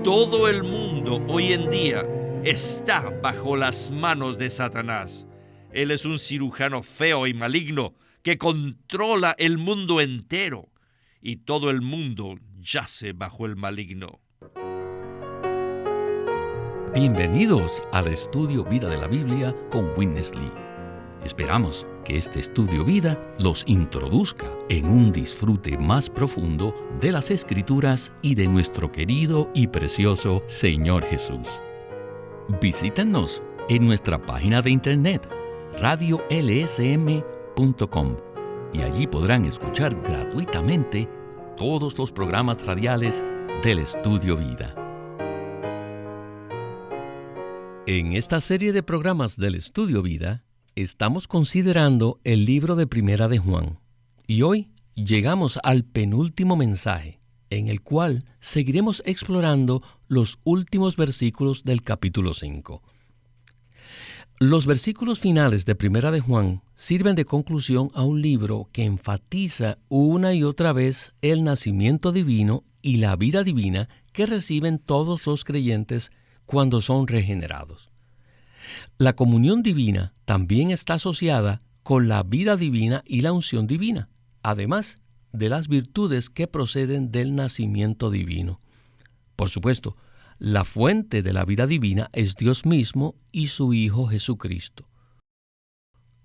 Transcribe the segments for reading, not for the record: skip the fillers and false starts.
Todo el mundo hoy en día está bajo las manos de Satanás. Él es un cirujano feo y maligno que controla el mundo entero, y todo el mundo yace bajo el maligno. Bienvenidos al Estudio Vida de la Biblia con Witness Lee. Esperamos que este Estudio Vida los introduzca en un disfrute más profundo de las Escrituras y de nuestro querido y precioso Señor Jesús. Visítenos en nuestra página de internet radiolsm.com y allí podrán escuchar gratuitamente todos los programas radiales del Estudio Vida. En esta serie de programas del Estudio Vida, estamos considerando el libro de Primera de Juan, y hoy llegamos al penúltimo mensaje, en el cual seguiremos explorando los últimos versículos del capítulo 5. Los versículos finales de Primera de Juan sirven de conclusión a un libro que enfatiza una y otra vez el nacimiento divino y la vida divina que reciben todos los creyentes cuando son regenerados. La comunión divina también está asociada con la vida divina y la unción divina, además de las virtudes que proceden del nacimiento divino. Por supuesto, la fuente de la vida divina es Dios mismo y su Hijo Jesucristo.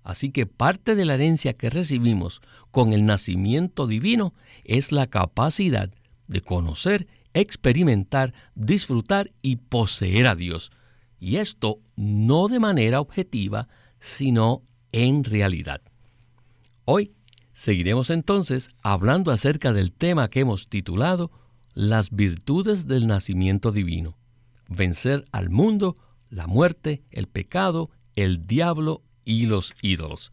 Así que parte de la herencia que recibimos con el nacimiento divino es la capacidad de conocer, experimentar, disfrutar y poseer a Dios. Y esto no de manera objetiva, sino en realidad. Hoy seguiremos entonces hablando acerca del tema que hemos titulado Las virtudes del nacimiento divino. Vencer al mundo, la muerte, el pecado, el diablo y los ídolos.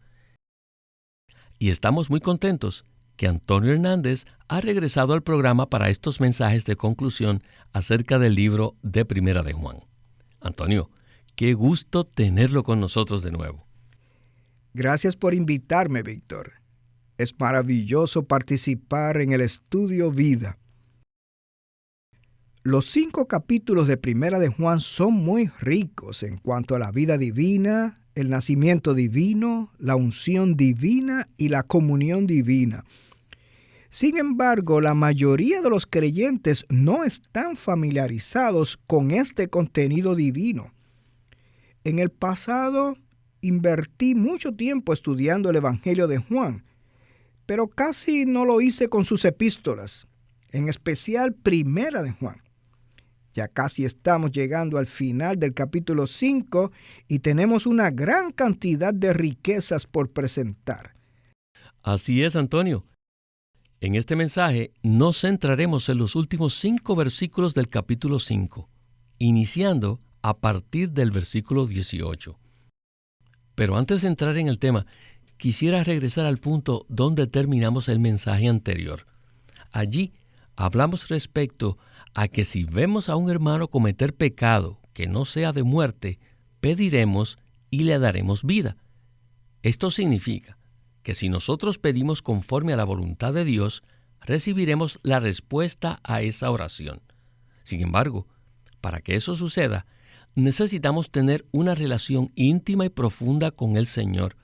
Y estamos muy contentos que Antonio Hernández ha regresado al programa para estos mensajes de conclusión acerca del libro de Primera de Juan. Antonio, qué gusto tenerlo con nosotros de nuevo. Gracias por invitarme, Víctor. Es maravilloso participar en el Estudio Vida. Los 5 capítulos de Primera de Juan son muy ricos en cuanto a la vida divina, el nacimiento divino, la unción divina y la comunión divina. Sin embargo, la mayoría de los creyentes no están familiarizados con este contenido divino. En el pasado, invertí mucho tiempo estudiando el Evangelio de Juan, pero casi no lo hice con sus epístolas, en especial Primera de Juan. Ya casi estamos llegando al final del capítulo 5 y tenemos una gran cantidad de riquezas por presentar. Así es, Antonio. En este mensaje nos centraremos en los últimos 5 versículos del capítulo 5, iniciando a partir del versículo 18. Pero antes de entrar en el tema, quisiera regresar al punto donde terminamos el mensaje anterior. Allí hablamos respecto a que si vemos a un hermano cometer pecado que no sea de muerte, pediremos y le daremos vida. Esto significa que si nosotros pedimos conforme a la voluntad de Dios, recibiremos la respuesta a esa oración. Sin embargo, para que eso suceda, necesitamos tener una relación íntima y profunda con el Señor,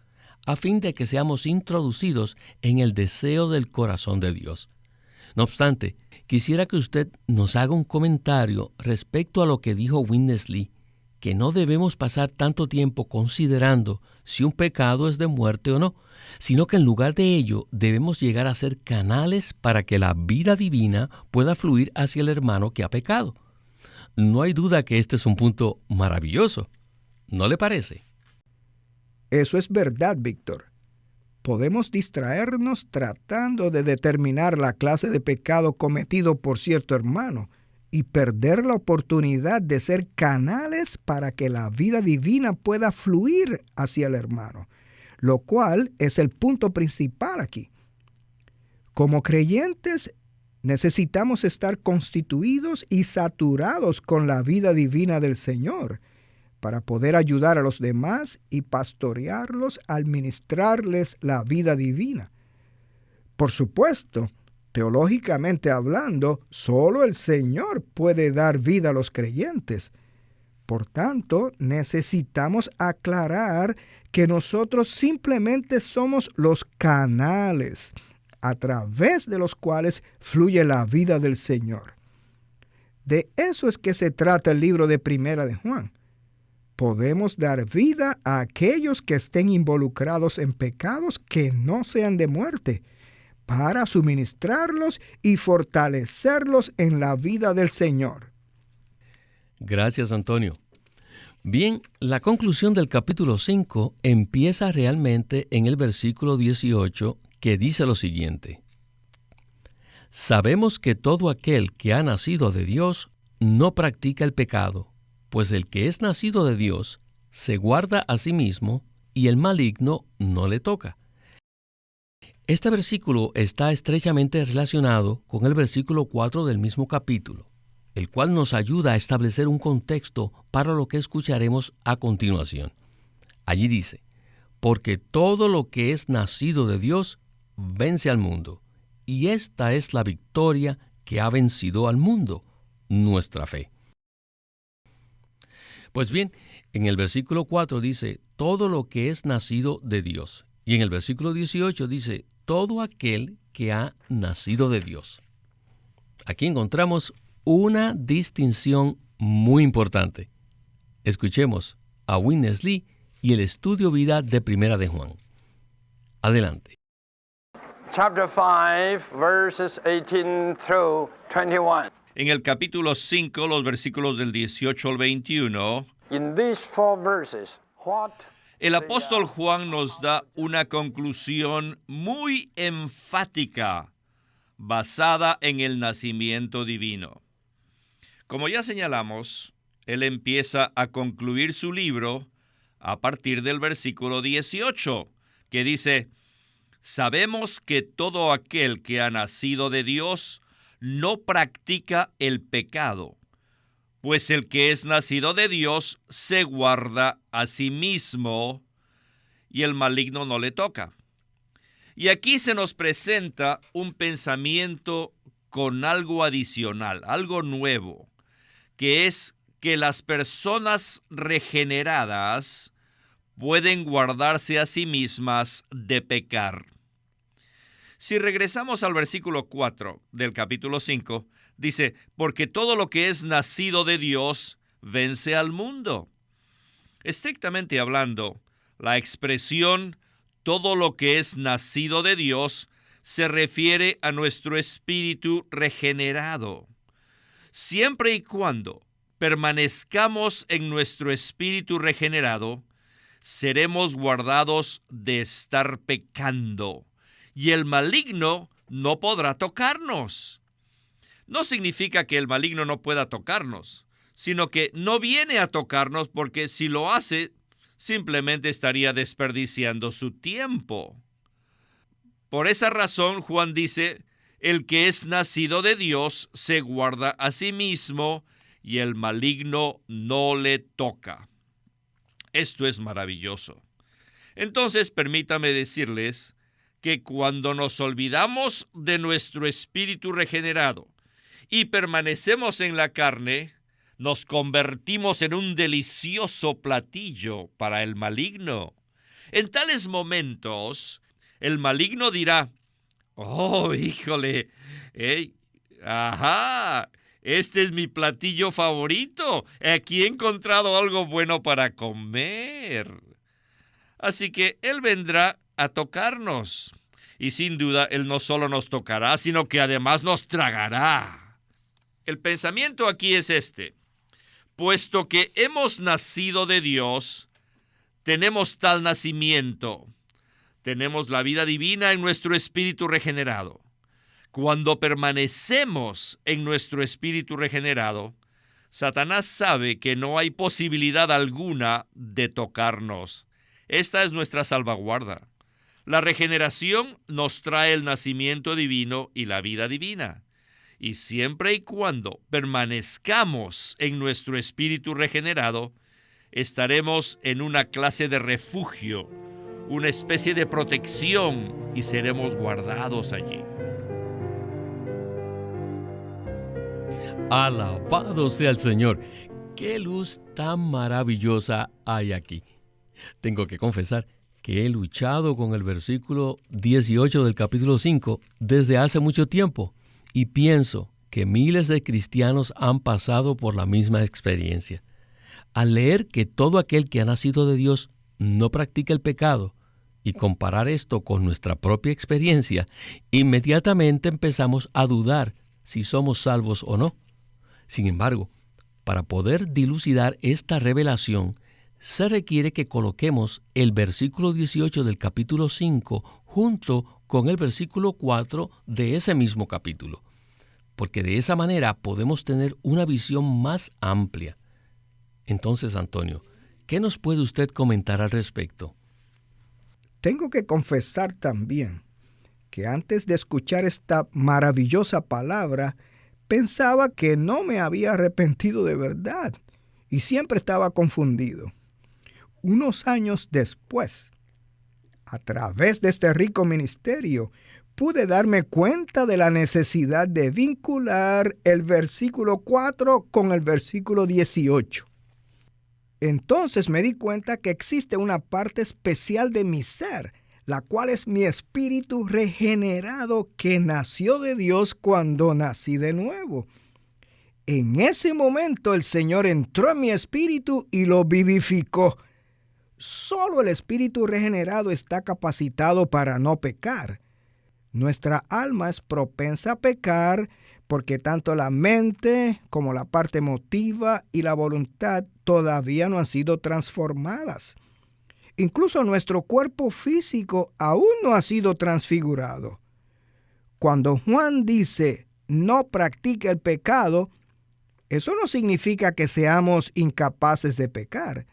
a fin de que seamos introducidos en el deseo del corazón de Dios. No obstante, quisiera que usted nos haga un comentario respecto a lo que dijo Witness Lee, que no debemos pasar tanto tiempo considerando si un pecado es de muerte o no, sino que en lugar de ello debemos llegar a ser canales para que la vida divina pueda fluir hacia el hermano que ha pecado. No hay duda que este es un punto maravilloso, ¿no le parece? Eso es verdad, Víctor. Podemos distraernos tratando de determinar la clase de pecado cometido por cierto hermano y perder la oportunidad de ser canales para que la vida divina pueda fluir hacia el hermano, lo cual es el punto principal aquí. Como creyentes, necesitamos estar constituidos y saturados con la vida divina del Señor para poder ayudar a los demás y pastorearlos al ministrarles la vida divina. Por supuesto, Teológicamente hablando, solo el Señor puede dar vida a los creyentes. Por tanto, necesitamos aclarar que nosotros simplemente somos los canales a través de los cuales fluye la vida del Señor. De eso es que se trata el libro de Primera de Juan. Podemos dar vida a aquellos que estén involucrados en pecados que no sean de muerte, para suministrarlos y fortalecerlos en la vida del Señor. Gracias, Antonio. Bien, la conclusión del capítulo 5 empieza realmente en el versículo 18, que dice lo siguiente: Sabemos que todo aquel que ha nacido de Dios no practica el pecado, pues el que es nacido de Dios se guarda a sí mismo y el maligno no le toca. Este versículo está estrechamente relacionado con el versículo 4 del mismo capítulo, el cual nos ayuda a establecer un contexto para lo que escucharemos a continuación. Allí dice: porque todo lo que es nacido de Dios vence al mundo, y esta es la victoria que ha vencido al mundo, nuestra fe. Pues bien, en el versículo 4 dice, todo lo que es nacido de Dios. Y en el versículo 18 dice, todo aquel que ha nacido de Dios. Aquí encontramos una distinción muy importante. Escuchemos a Witness Lee y el estudio vida de Primera de Juan. Adelante. Chapter 5, verses 18 through 21. En el capítulo 5, los versículos del 18 al 21, In these 4 verses, what el apóstol Juan nos da una conclusión muy enfática basada en el nacimiento divino. Como ya señalamos, él empieza a concluir su libro a partir del versículo 18, que dice: sabemos que todo aquel que ha nacido de Dios no practica el pecado, pues el que es nacido de Dios se guarda a sí mismo y el maligno no le toca. Y aquí se nos presenta un pensamiento con algo adicional, algo nuevo, que es que las personas regeneradas pueden guardarse a sí mismas de pecar. Si regresamos al versículo 4 del capítulo 5, dice, porque todo lo que es nacido de Dios vence al mundo. Estrictamente hablando, la expresión todo lo que es nacido de Dios se refiere a nuestro espíritu regenerado. Siempre y cuando permanezcamos en nuestro espíritu regenerado, seremos guardados de estar pecando, y el maligno no podrá tocarnos. No significa que el maligno no pueda tocarnos, sino que no viene a tocarnos porque si lo hace, simplemente estaría desperdiciando su tiempo. Por esa razón, Juan dice, el que es nacido de Dios se guarda a sí mismo y el maligno no le toca. Esto es maravilloso. Entonces, permítame decirles que cuando nos olvidamos de nuestro espíritu regenerado y permanecemos en la carne, nos convertimos en un delicioso platillo para el maligno. En tales momentos, el maligno dirá, oh, híjole, este es mi platillo favorito. Aquí he encontrado algo bueno para comer. Así que él vendrá a tocarnos. Y sin duda, él no solo nos tocará, sino que además nos tragará. El pensamiento aquí es este. Puesto que hemos nacido de Dios, tenemos tal nacimiento. Tenemos la vida divina en nuestro espíritu regenerado. Cuando permanecemos en nuestro espíritu regenerado, Satanás sabe que no hay posibilidad alguna de tocarnos. Esta es nuestra salvaguarda. La regeneración nos trae el nacimiento divino y la vida divina. Y siempre y cuando permanezcamos en nuestro espíritu regenerado, estaremos en una clase de refugio, una especie de protección, y seremos guardados allí. Alabado sea el Señor. ¡Qué luz tan maravillosa hay aquí! Tengo que confesar que he luchado con el versículo 18 del capítulo 5 desde hace mucho tiempo y pienso que miles de cristianos han pasado por la misma experiencia. Al leer que todo aquel que ha nacido de Dios no practica el pecado y comparar esto con nuestra propia experiencia, inmediatamente empezamos a dudar si somos salvos o no. Sin embargo, para poder dilucidar esta revelación, se requiere que coloquemos el versículo 18 del capítulo 5 junto con el versículo 4 de ese mismo capítulo, porque de esa manera podemos tener una visión más amplia. Entonces, Antonio, ¿qué nos puede usted comentar al respecto? Tengo que confesar también que antes de escuchar esta maravillosa palabra, pensaba que no me había arrepentido de verdad y siempre estaba confundido. Unos años después, a través de este rico ministerio, pude darme cuenta de la necesidad de vincular el versículo 4 con el versículo 18. Entonces me di cuenta que existe una parte especial de mi ser, la cual es mi espíritu regenerado que nació de Dios cuando nací de nuevo. En ese momento el Señor entró en mi espíritu y lo vivificó. Solo el espíritu regenerado está capacitado para no pecar. Nuestra alma es propensa a pecar porque tanto la mente como la parte emotiva y la voluntad todavía no han sido transformadas. Incluso nuestro cuerpo físico aún no ha sido transfigurado. Cuando Juan dice, no practique el pecado, eso no significa que seamos incapaces de pecar,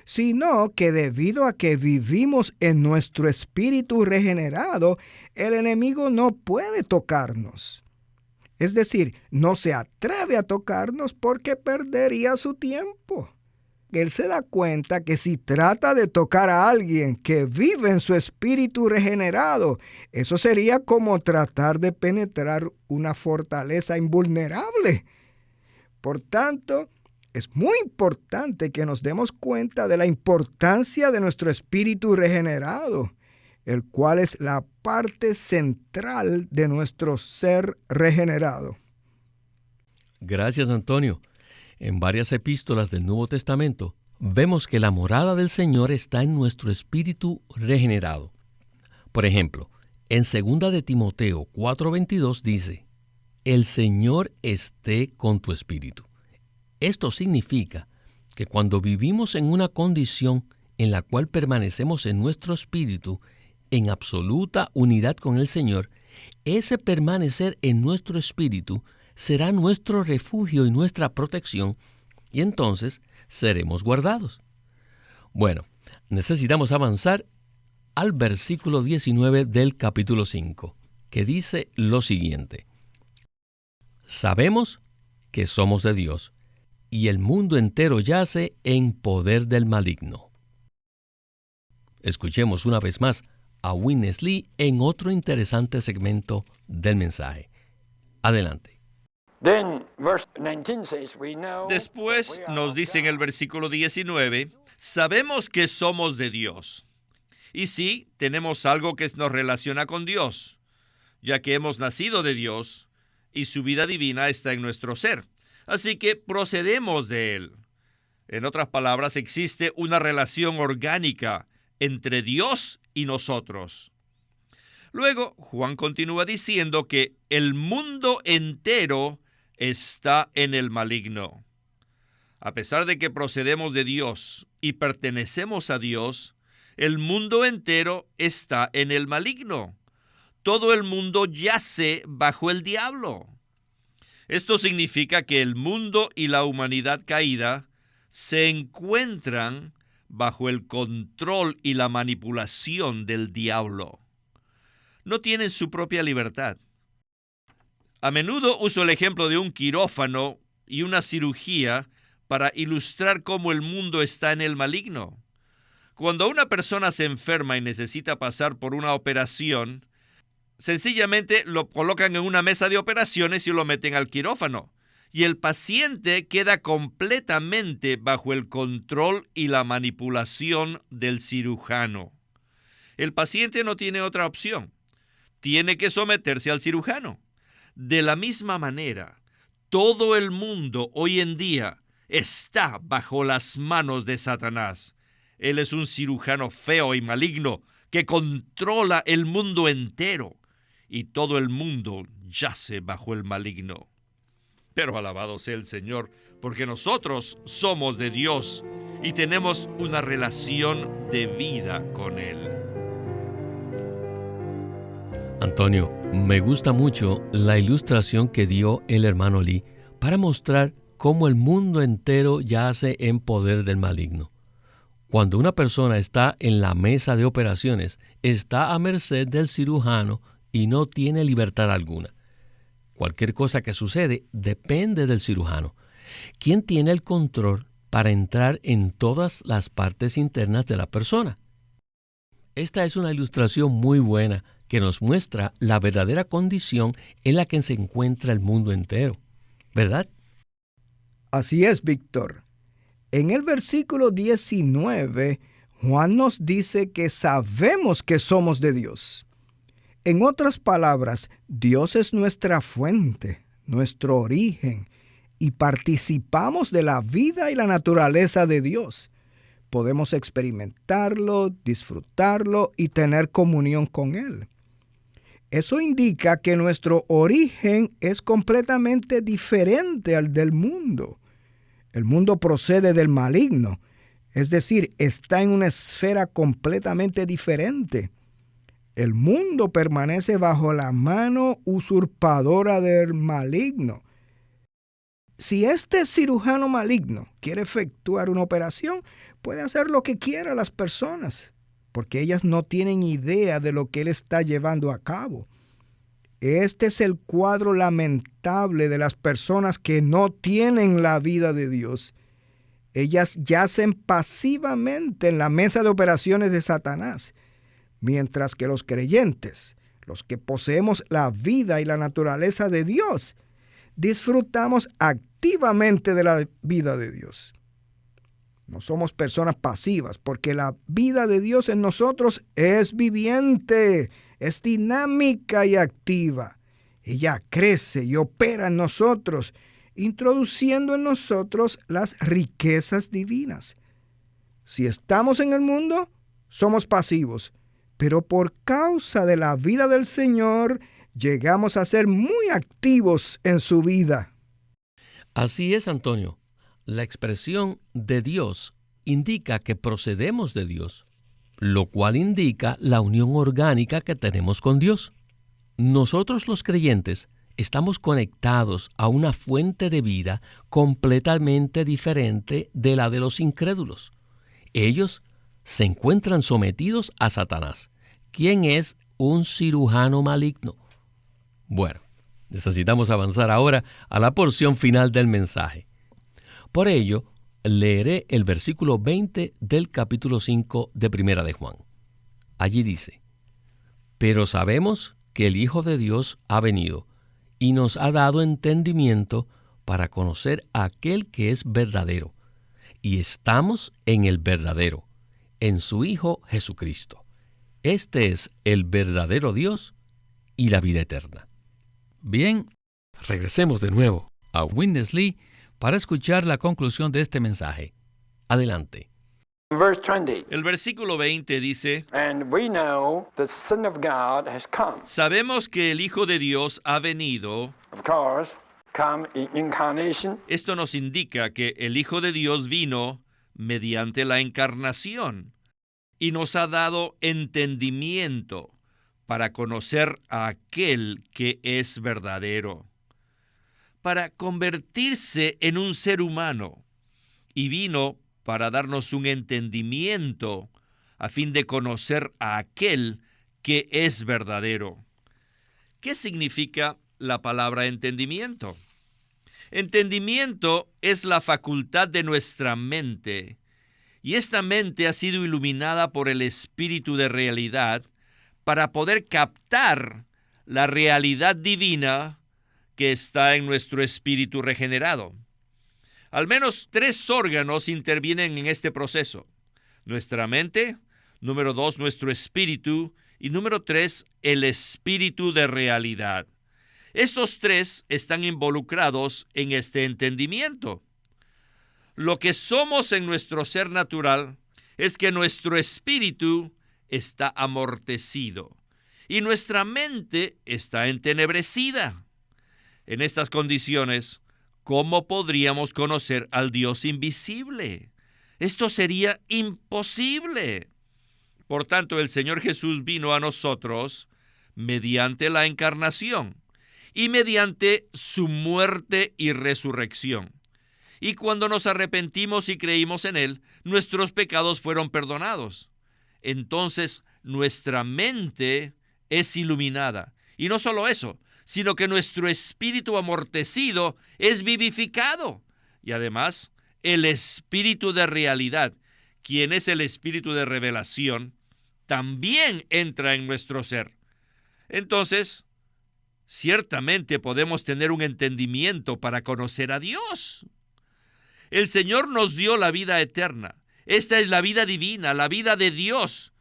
sino que debido a que vivimos en nuestro espíritu regenerado, el enemigo no puede tocarnos. Es decir, no se atreve a tocarnos porque perdería su tiempo. Él se da cuenta que si trata de tocar a alguien que vive en su espíritu regenerado, eso sería como tratar de penetrar una fortaleza invulnerable. Por tanto, es muy importante que nos demos cuenta de la importancia de nuestro espíritu regenerado, el cual es la parte central de nuestro ser regenerado. Gracias, Antonio. En varias epístolas del Nuevo Testamento vemos que la morada del Señor está en nuestro espíritu regenerado. Por ejemplo, en 2 de Timoteo 4:22 dice, «El Señor esté con tu espíritu». Esto significa que cuando vivimos en una condición en la cual permanecemos en nuestro espíritu en absoluta unidad con el Señor, ese permanecer en nuestro espíritu será nuestro refugio y nuestra protección, y entonces seremos guardados. Bueno, necesitamos avanzar al versículo 19 del capítulo 5, que dice lo siguiente: Sabemos que somos de Dios, y el mundo entero yace en poder del maligno. Escuchemos una vez más a Witness Lee en otro interesante segmento del mensaje. Adelante. Después nos dice en el versículo 19, sabemos que somos de Dios. Y sí, tenemos algo que nos relaciona con Dios, ya que hemos nacido de Dios y su vida divina está en nuestro ser. Así que procedemos de Él. En otras palabras, existe una relación orgánica entre Dios y nosotros. Luego, Juan continúa diciendo que el mundo entero está en el maligno. A pesar de que procedemos de Dios y pertenecemos a Dios, el mundo entero está en el maligno. Todo el mundo yace bajo el diablo. Esto significa que el mundo y la humanidad caída se encuentran bajo el control y la manipulación del diablo. No tienen su propia libertad. A menudo uso el ejemplo de un quirófano y una cirugía para ilustrar cómo el mundo está en el maligno. Cuando una persona se enferma y necesita pasar por una operación, sencillamente lo colocan en una mesa de operaciones y lo meten al quirófano. y el paciente queda completamente bajo el control y la manipulación del cirujano. El paciente no tiene otra opción. Tiene que someterse al cirujano. De la misma manera, todo el mundo hoy en día está bajo las manos de Satanás. Él es un cirujano feo y maligno que controla el mundo entero, y todo el mundo yace bajo el maligno. Pero alabado sea el Señor, porque nosotros somos de Dios y tenemos una relación de vida con Él. Antonio, me gusta mucho la ilustración que dio el hermano Lee para mostrar cómo el mundo entero yace en poder del maligno. Cuando una persona está en la mesa de operaciones, está a merced del cirujano y no tiene libertad alguna. Cualquier cosa que sucede depende del cirujano, quien tiene el control para entrar en todas las partes internas de la persona. Esta es una ilustración muy buena que nos muestra la verdadera condición en la que se encuentra el mundo entero, ¿verdad? Así es, Víctor. En el versículo 19, Juan nos dice que sabemos que somos de Dios. En otras palabras, Dios es nuestra fuente, nuestro origen, y participamos de la vida y la naturaleza de Dios. Podemos experimentarlo, disfrutarlo y tener comunión con Él. Eso indica que nuestro origen es completamente diferente al del mundo. El mundo procede del maligno, es decir, está en una esfera completamente diferente. El mundo permanece bajo la mano usurpadora del maligno. Si este cirujano maligno quiere efectuar una operación, puede hacer lo que quiera a las personas, porque ellas no tienen idea de lo que él está llevando a cabo. Este es el cuadro lamentable de las personas que no tienen la vida de Dios. Ellas yacen pasivamente en la mesa de operaciones de Satanás, mientras que los creyentes, los que poseemos la vida y la naturaleza de Dios, disfrutamos activamente de la vida de Dios. No somos personas pasivas, porque la vida de Dios en nosotros es viviente, es dinámica y activa. Ella crece y opera en nosotros, introduciendo en nosotros las riquezas divinas. Si estamos en el mundo, somos pasivos, pero por causa de la vida del Señor, llegamos a ser muy activos en su vida. Así es, Antonio. La expresión de Dios indica que procedemos de Dios, lo cual indica la unión orgánica que tenemos con Dios. Nosotros los creyentes estamos conectados a una fuente de vida completamente diferente de la de los incrédulos. Ellos se encuentran sometidos a Satanás, quien es un cirujano maligno. Bueno, necesitamos avanzar ahora a la porción final del mensaje. Por ello, leeré el versículo 20 del capítulo 5 de Primera de Juan. Allí dice: pero sabemos que el Hijo de Dios ha venido y nos ha dado entendimiento para conocer a aquel que es verdadero, y estamos en el verdadero, en su Hijo Jesucristo. Este es el verdadero Dios y la vida eterna. Bien, regresemos de nuevo a Witness Lee para escuchar la conclusión de este mensaje. Adelante. Verse 20. El versículo 20 dice: And we know the Son of God has come. sabemos que el Hijo de Dios ha venido. Of course, come in incarnation. Esto nos indica que el Hijo de Dios vino mediante la encarnación y nos ha dado entendimiento para conocer a aquel que es verdadero, para convertirse en un ser humano, y vino para darnos un entendimiento a fin de conocer a aquel que es verdadero. ¿Qué significa la palabra entendimiento? Entendimiento es la facultad de nuestra mente, y esta mente ha sido iluminada por el Espíritu de realidad para poder captar la realidad divina que está en nuestro espíritu regenerado. Al menos 3 órganos intervienen en este proceso: nuestra mente, número 2, nuestro espíritu, y número 3, el espíritu de realidad. Estos 3 están involucrados en este entendimiento. Lo que somos en nuestro ser natural es que nuestro espíritu está amortecido y nuestra mente está entenebrecida. En estas condiciones, ¿cómo podríamos conocer al Dios invisible? Esto sería imposible. Por tanto, el Señor Jesús vino a nosotros mediante la encarnación y mediante su muerte y resurrección. Y cuando nos arrepentimos y creímos en Él, nuestros pecados fueron perdonados. Entonces, nuestra mente es iluminada. Y no solo eso, sino que nuestro espíritu amortecido es vivificado. Y además, el espíritu de realidad, quien es el espíritu de revelación, también entra en nuestro ser. Entonces, ciertamente podemos tener un entendimiento para conocer a Dios. El Señor nos dio la vida eterna. Esta es la vida divina, la vida de Dios.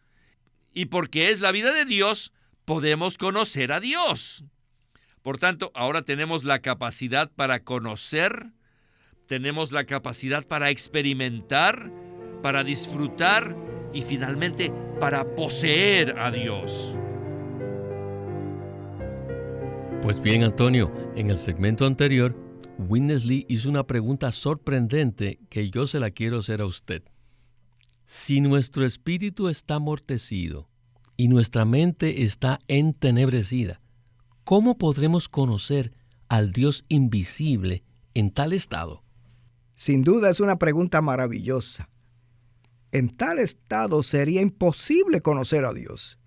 Y porque es la vida de Dios, podemos conocer a Dios. Por tanto, ahora tenemos la capacidad para conocer, tenemos la capacidad para experimentar, para disfrutar y finalmente para poseer a Dios. Pues bien, Antonio, en el segmento anterior, Witness Lee hizo una pregunta sorprendente que yo se la quiero hacer a usted. Si nuestro espíritu está amortecido y nuestra mente está entenebrecida, ¿cómo podremos conocer al Dios invisible en tal estado? Sin duda es una pregunta maravillosa. En tal estado sería imposible conocer a Dios.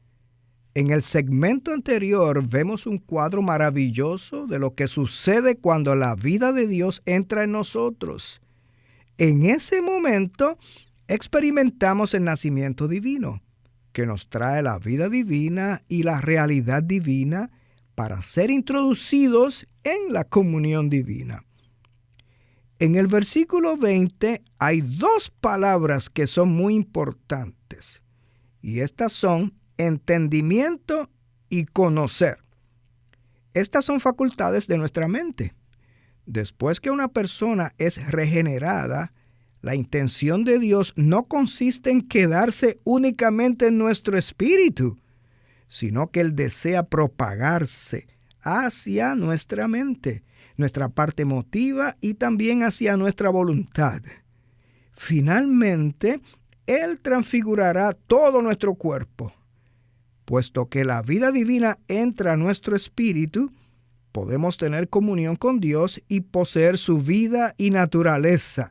En el segmento anterior vemos un cuadro maravilloso de lo que sucede cuando la vida de Dios entra en nosotros. En ese momento experimentamos el nacimiento divino, que nos trae la vida divina y la realidad divina para ser introducidos en la comunión divina. En el versículo 20 hay 2 palabras que son muy importantes, y estas son entendimiento y conocer. Estas son facultades de nuestra mente. Después que una persona es regenerada, la intención de Dios no consiste en quedarse únicamente en nuestro espíritu, sino que Él desea propagarse hacia nuestra mente, nuestra parte emotiva y también hacia nuestra voluntad. Finalmente, Él transfigurará todo nuestro cuerpo. Puesto que la vida divina entra a nuestro espíritu, podemos tener comunión con Dios y poseer su vida y naturaleza.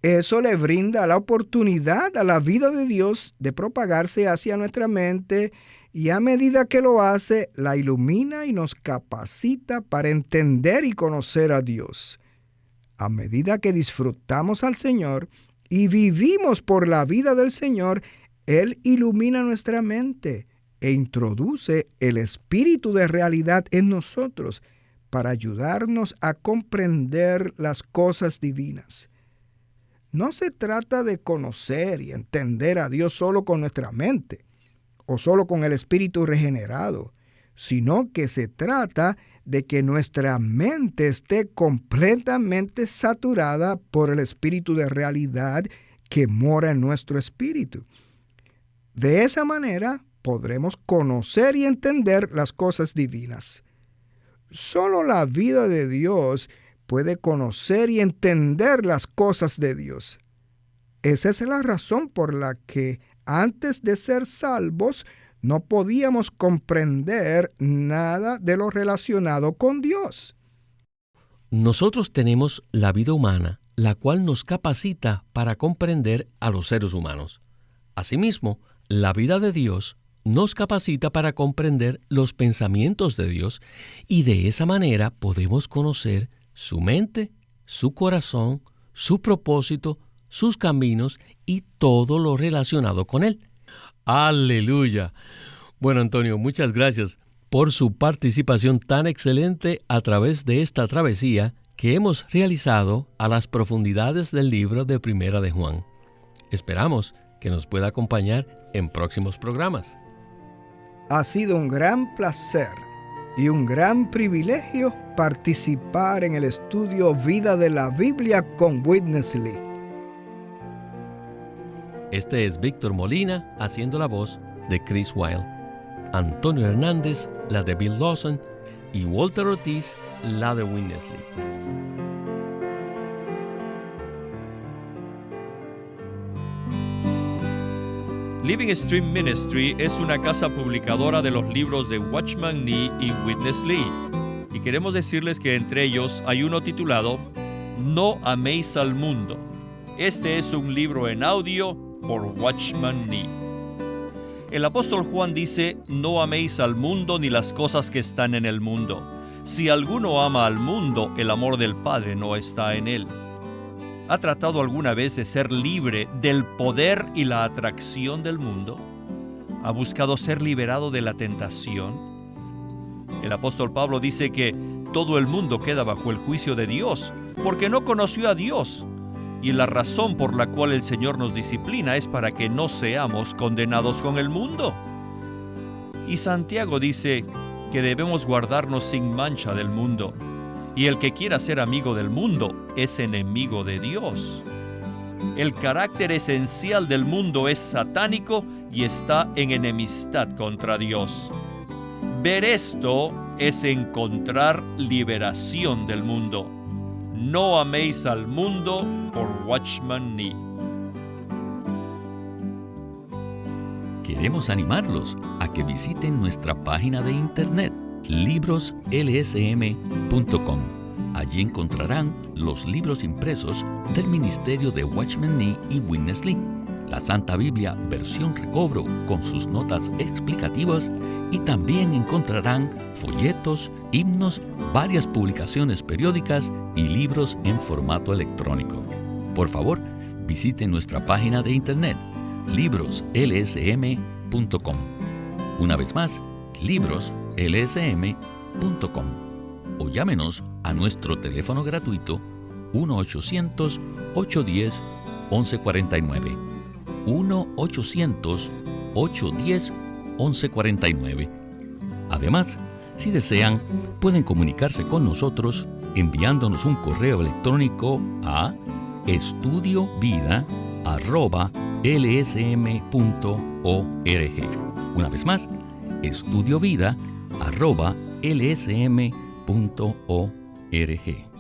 Eso le brinda la oportunidad a la vida de Dios de propagarse hacia nuestra mente, y a medida que lo hace, la ilumina y nos capacita para entender y conocer a Dios. A medida que disfrutamos al Señor y vivimos por la vida del Señor, Él ilumina nuestra mente e introduce el espíritu de realidad en nosotros para ayudarnos a comprender las cosas divinas. No se trata de conocer y entender a Dios solo con nuestra mente o solo con el espíritu regenerado, sino que se trata de que nuestra mente esté completamente saturada por el espíritu de realidad que mora en nuestro espíritu. De esa manera podremos conocer y entender las cosas divinas. Solo la vida de Dios puede conocer y entender las cosas de Dios. Esa es la razón por la que antes de ser salvos no podíamos comprender nada de lo relacionado con Dios. Nosotros tenemos la vida humana, la cual nos capacita para comprender a los seres humanos. Asimismo, la vida de Dios nos capacita para comprender los pensamientos de Dios, y de esa manera podemos conocer su mente, su corazón, su propósito, sus caminos y todo lo relacionado con Él. ¡Aleluya! Bueno, Antonio, muchas gracias por su participación tan excelente a través de esta travesía que hemos realizado a las profundidades del libro de Primera de Juan. Esperamos que nos pueda acompañar en próximos programas. Ha sido un gran placer y un gran privilegio participar en el estudio Vida de la Biblia con Witness Lee. Este es Víctor Molina haciendo la voz de Chris Wilde, Antonio Hernández la de Bill Lawson y Walter Ortiz la de Witness Lee. Living Stream Ministry es una casa publicadora de los libros de Watchman Nee y Witness Lee. Y queremos decirles que entre ellos hay uno titulado No améis al mundo. Este es un libro en audio por Watchman Nee. El apóstol Juan dice, no améis al mundo ni las cosas que están en el mundo. Si alguno ama al mundo, el amor del Padre no está en él. ¿Ha tratado alguna vez de ser libre del poder y la atracción del mundo? ¿Ha buscado ser liberado de la tentación? El apóstol Pablo dice que todo el mundo queda bajo el juicio de Dios porque no conoció a Dios. Y la razón por la cual el Señor nos disciplina es para que no seamos condenados con el mundo. Y Santiago dice que debemos guardarnos sin mancha del mundo. Y el que quiera ser amigo del mundo es enemigo de Dios. El carácter esencial del mundo es satánico y está en enemistad contra Dios. Ver esto es encontrar liberación del mundo. No améis al mundo por Watchman Nee. Queremos animarlos a que visiten nuestra página de internet libroslsm.com. Allí encontrarán los libros impresos del ministerio de Watchman Nee y Witness Lee, la Santa Biblia versión recobro con sus notas explicativas, y también encontrarán folletos, himnos, varias publicaciones periódicas y libros en formato electrónico. Por favor, visiten nuestra página de internet libroslsm.com. Una vez más, libroslsm.com, o llámenos a nuestro teléfono gratuito 1-800-810-1149, 1-800-810-1149. Además, si desean, pueden comunicarse con nosotros enviándonos un correo electrónico a estudiovida@lsm.org. Una vez más, estudiovida@lsm.org.